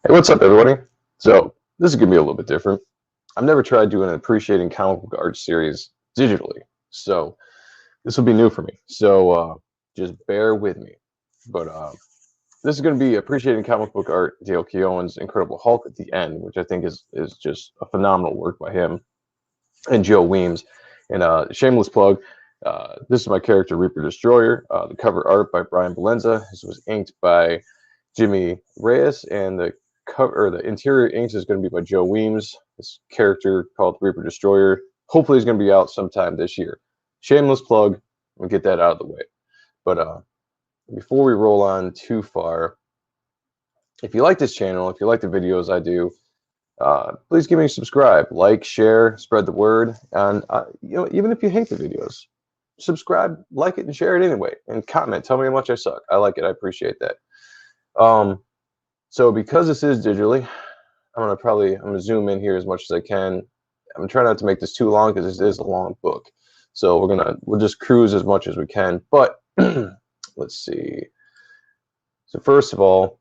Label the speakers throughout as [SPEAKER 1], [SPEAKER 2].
[SPEAKER 1] Hey, what's up, everybody? So, this is going to be a little bit different. I've never tried doing an appreciating comic book art series digitally, so this will be new for me. So, just bear with me. But this is going to be appreciating comic book art, Dale Keown's Incredible Hulk at the end, which I think is just a phenomenal work by him and Joe Weems. And shameless plug, this is my character, Reaper Destroyer. The cover art by Brian Valenza. This was inked by Jimmy Reyes, and the cover or the interior inks is going to be by Joe Weems. This character called Reaper Destroyer. Hopefully, is going to be out sometime this year. Shameless plug. We'll get that out of the way. But before we roll on too far, if you like this channel, if you like the videos I do, please give me a subscribe, like, share, spread the word, and even if you hate the videos, subscribe, like it, and share it anyway, and comment. Tell me how much I suck. I like it. I appreciate that. Um, so because this is digitally, I'm gonna zoom in here as much as I can. I'm gonna try not to make this too long because this is a long book. So we'll just cruise as much as we can. But let's see. So first of all,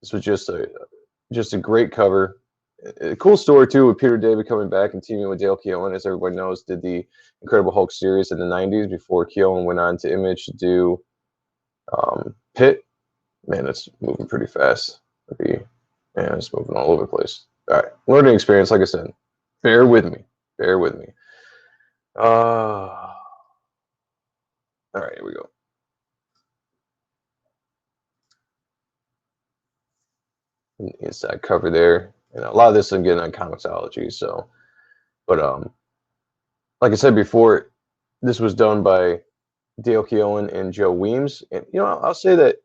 [SPEAKER 1] this was just a great cover. A cool story too, with Peter David coming back and teaming with Dale Keown, as everybody knows, did the Incredible Hulk series in the '90s before Keown went on to Image to do Pit. Man, it's moving pretty fast. Man, it's moving all over the place. All right, learning experience. Like I said, bear with me. Bear with me. All right, here we go. Inside cover there, and a lot of this I'm getting on Comixology. So, but like I said before, this was done by Dale Keown and Joe Weems, and I'll say that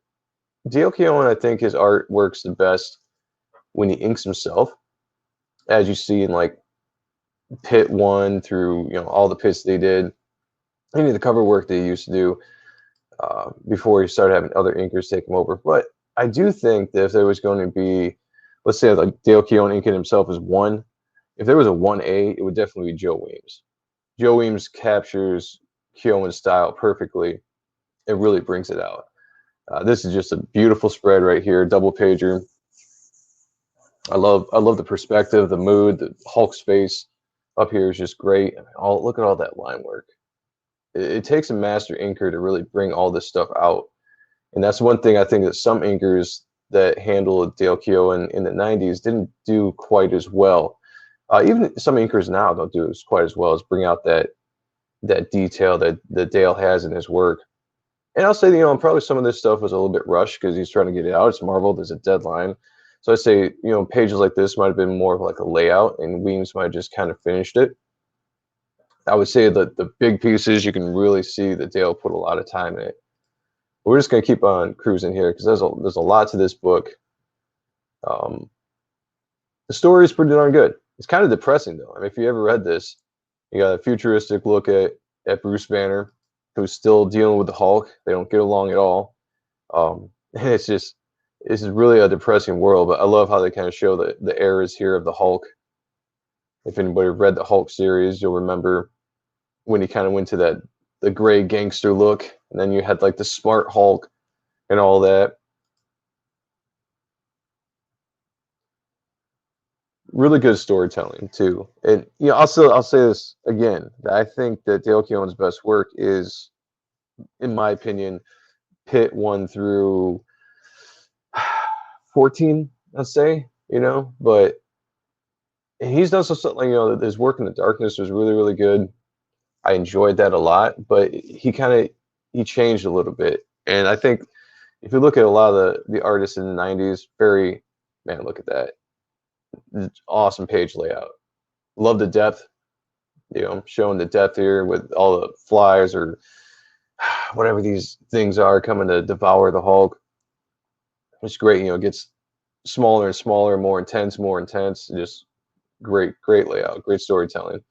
[SPEAKER 1] Dale Keown, I think his art works the best when he inks himself, as you see in like Pit 1 through all the pits they did, any of the cover work they used to do before he started having other inkers take him over. But I do think that if there was going to be, let's say like Dale Keown inking himself as one, if there was a 1A, it would definitely be Joe Weems. Joe Weems captures Keown's style perfectly. It really brings it out. This is just a beautiful spread right here, double pager. I love the perspective, the mood, the Hulk's face up here is just great. Look at all that line work. It takes a master inker to really bring all this stuff out, and that's one thing I think that some inkers that handled Dale Keown in the '90s didn't do quite as well. Even some inkers now don't do it quite as well as bring out that detail that Dale has in his work. And I'll say, probably some of this stuff was a little bit rushed because he's trying to get it out. It's Marvel. There's a deadline. So I say, pages like this might have been more of like a layout, and Weems might have just kind of finished it. I would say that the big pieces, you can really see that Dale put a lot of time in it. But we're just going to keep on cruising here because there's a lot to this book. Um, the story is pretty darn good. It's kind of depressing, though. I mean, if you ever read this, you got a futuristic look at Bruce Banner, who's still dealing with the Hulk. They don't get along at all. And it's really a depressing world, but I love how they kind of show the eras here of the Hulk. If anybody read the Hulk series, you'll remember when he kind of went to the gray gangster look, and then you had like the smart Hulk and all that. Really good storytelling too. And I'll say this again, that I think that Dale Keown's best work is, in my opinion, Pit 1 through 14, let's say, but he's done something, his work in the darkness was really, really good. I enjoyed that a lot, but he changed a little bit. And I think if you look at a lot of the artists in the '90s, man, look at that. Awesome page layout. Love the depth, showing the depth here with all the flies or whatever these things are coming to devour the Hulk. It's great, it gets smaller and smaller, more intense, just great layout, great storytelling.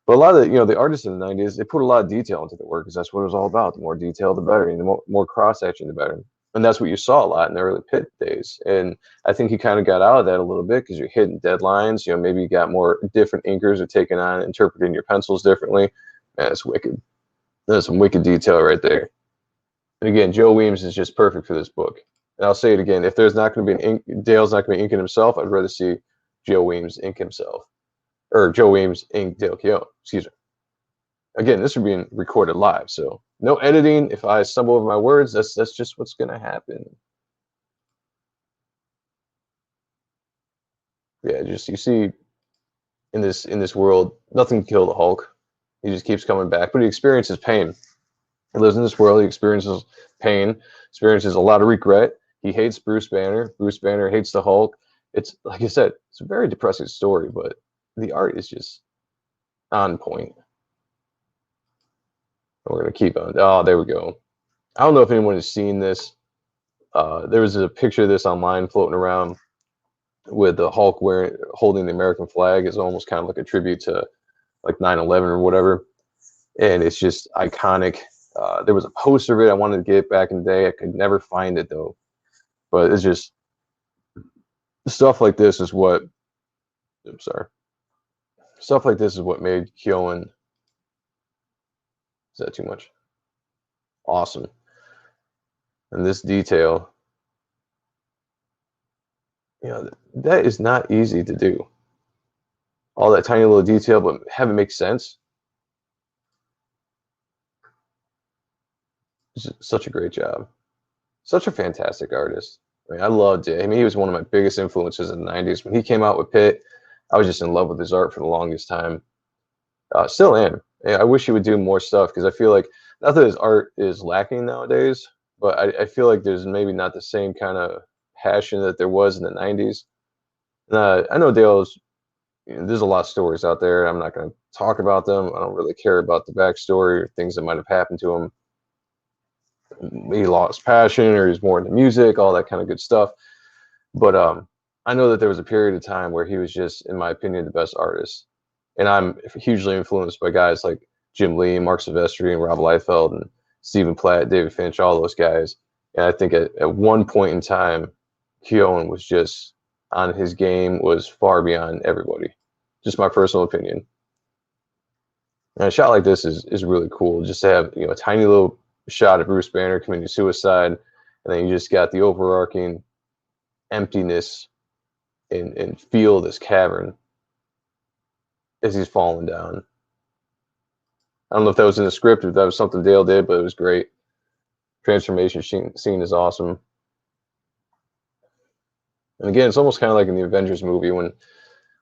[SPEAKER 1] But a lot of the artists in the '90s, they put a lot of detail into the work because that's what it was all about. The more detail, the better, and the more cross section, the better. And that's what you saw a lot in the early Pit days. And I think he kind of got out of that a little bit because you're hitting deadlines. Maybe you got more different inkers are taking on interpreting your pencils differently. Man, that's wicked. That's some wicked detail right there. And again, Joe Weems is just perfect for this book. And I'll say it again: if there's not going to be an ink, Dale's not going to be inking himself. I'd rather see Joe Weems ink himself, or Joe Weems ink Dale Keown. Excuse me. Again, this is being recorded live, so no editing. If I stumble over my words, that's just what's going to happen. Yeah, just you see in this world, nothing can kill the Hulk. He just keeps coming back, but he experiences pain. He lives in this world. He experiences pain, experiences a lot of regret. He hates Bruce Banner. Bruce Banner hates the Hulk. It's like I said, it's a very depressing story, but the art is just on point. We're gonna keep on. Oh, there we go. I don't know if anyone has seen this. There was a picture of this online floating around with the Hulk wearing holding the American flag. It's almost kind of like a tribute to like 9/11 or whatever, and it's just iconic. There was a poster of it I wanted to get back in the day. I could never find it though, but it's just stuff like this is what. I'm sorry. Stuff like this is what made Keown. Is that too much? Awesome. And this detail, that is not easy to do. All that tiny little detail, but have it make sense. It's such a great job. Such a fantastic artist. I mean, I loved it. I mean, he was one of my biggest influences in the 90s. When he came out with Pitt, I was just in love with his art for the longest time. Still am. I wish he would do more stuff because I feel like, not that his art is lacking nowadays, but I feel like there's maybe not the same kind of passion that there was in the 90s. I know Dale's, there's a lot of stories out there. I'm not going to talk about them. I don't really care about the backstory or things that might have happened to him. He lost passion or he's more into music, all that kind of good stuff. But I know that there was a period of time where he was just, in my opinion, the best artist. And I'm hugely influenced by guys like Jim Lee, Mark Silvestri, and Rob Liefeld, and Stephen Platt, David Finch, all those guys. And I think at one point in time, Keown was just on his game, was far beyond everybody. Just my personal opinion. And a shot like this is really cool. Just to have a tiny little shot of Bruce Banner committing suicide, and then you just got the overarching emptiness and feel this cavern as he's falling down. I don't know if that was in the script or if that was something Dale did, but it was great. Transformation scene is awesome. And again, it's almost kind of like in the Avengers movie when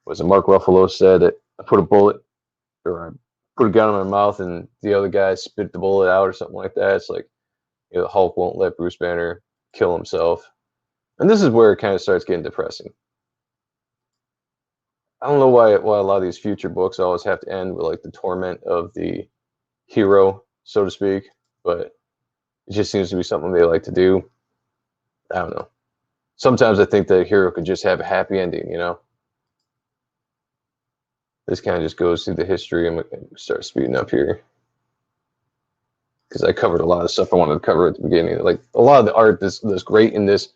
[SPEAKER 1] was it Mark Ruffalo said that I put a bullet or I put a gun in my mouth and the other guy spit the bullet out or something like that. It's like the Hulk won't let Bruce Banner kill himself. And this is where it kind of starts getting depressing. I don't know why a lot of these future books always have to end with like the torment of the hero, so to speak, but it just seems to be something they like to do. I don't know. Sometimes I think the hero could just have a happy ending, This kind of just goes through the history. I'm going to start speeding up here because I covered a lot of stuff I wanted to cover at the beginning. Like a lot of the art that's great in this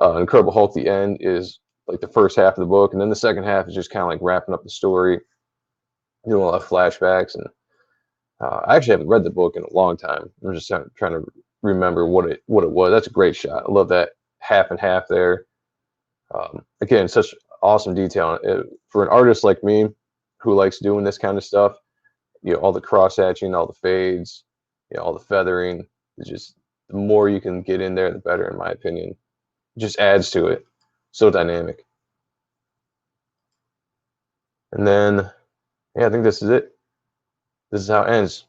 [SPEAKER 1] Incredible Hulk, the end is like the first half of the book, and then the second half is just kind of like wrapping up the story, doing a lot of flashbacks. And I actually haven't read the book in a long time. I'm just trying to remember what it was. That's a great shot. I love that half and half there. Again, such awesome detail for an artist like me who likes doing this kind of stuff. All the cross hatching, all the fades, all the feathering. It's just the more you can get in there, the better, in my opinion. It just adds to it. So dynamic. And then, yeah, I think this is it. This is how it ends.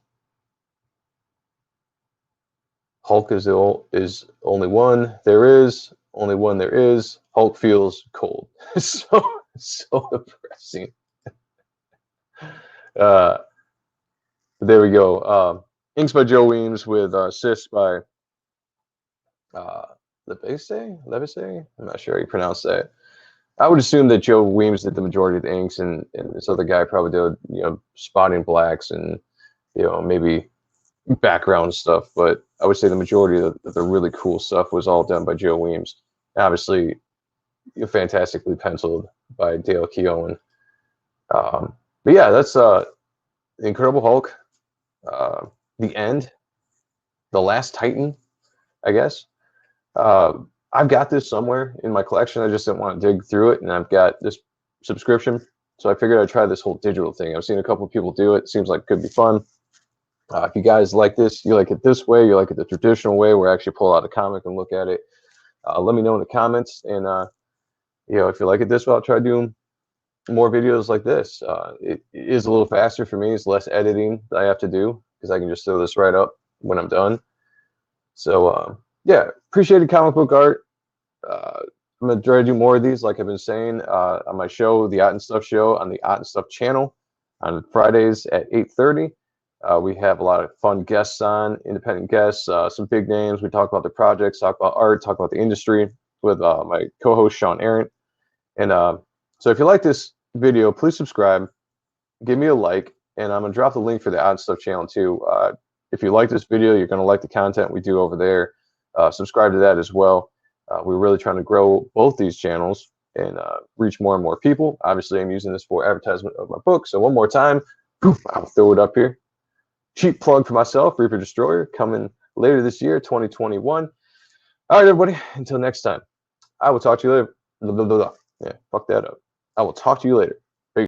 [SPEAKER 1] Hulk is only one there is. Only one there is. Hulk feels cold. so depressing. There we go. Inks by Joe Weems with assists by Levese. I'm not sure how you pronounce that. I would assume that Joe Weems did the majority of the inks, and this other guy probably did spotting blacks and maybe background stuff. But I would say the majority of the really cool stuff was all done by Joe Weems. Obviously, fantastically penciled by Dale Keown. But yeah, that's the Incredible Hulk, the end, the last Titan, I guess. I've got this somewhere in my collection. I just didn't want to dig through it, and I've got this subscription, so I figured I'd try this whole digital thing. I've seen a couple of people do it. Seems like it could be fun. If you guys like this, you like it this way, you like it the traditional way, where I actually pull out a comic and look at it. Let me know in the comments, and if you like it this way, I'll try doing more videos like this. It is a little faster for me. It's less editing that I have to do because I can just throw this right up when I'm done. So yeah, appreciated comic book art. I'm gonna try to do more of these, like I've been saying, on my show, the Ott and Stuff Show, on the Ott and Stuff channel, on Fridays at 8:30. We have a lot of fun guests on, independent guests, some big names. We talk about the projects, talk about art, talk about the industry with my co-host Sean Arendt. And so if you like this video, please subscribe, give me a like, and I'm gonna drop the link for the Ott and Stuff channel too. If you like this video, you're gonna like the content we do over there. Subscribe to that as well. We're really trying to grow both these channels and reach more and more people. Obviously, I'm using this for advertisement of my book. So one more time, I'll throw it up here. Cheap plug for myself, Reaper Destroyer, coming later this year, 2021. All right, everybody, until next time, I will talk to you later. Blah, blah, blah, blah. Yeah, fuck that up. I will talk to you later.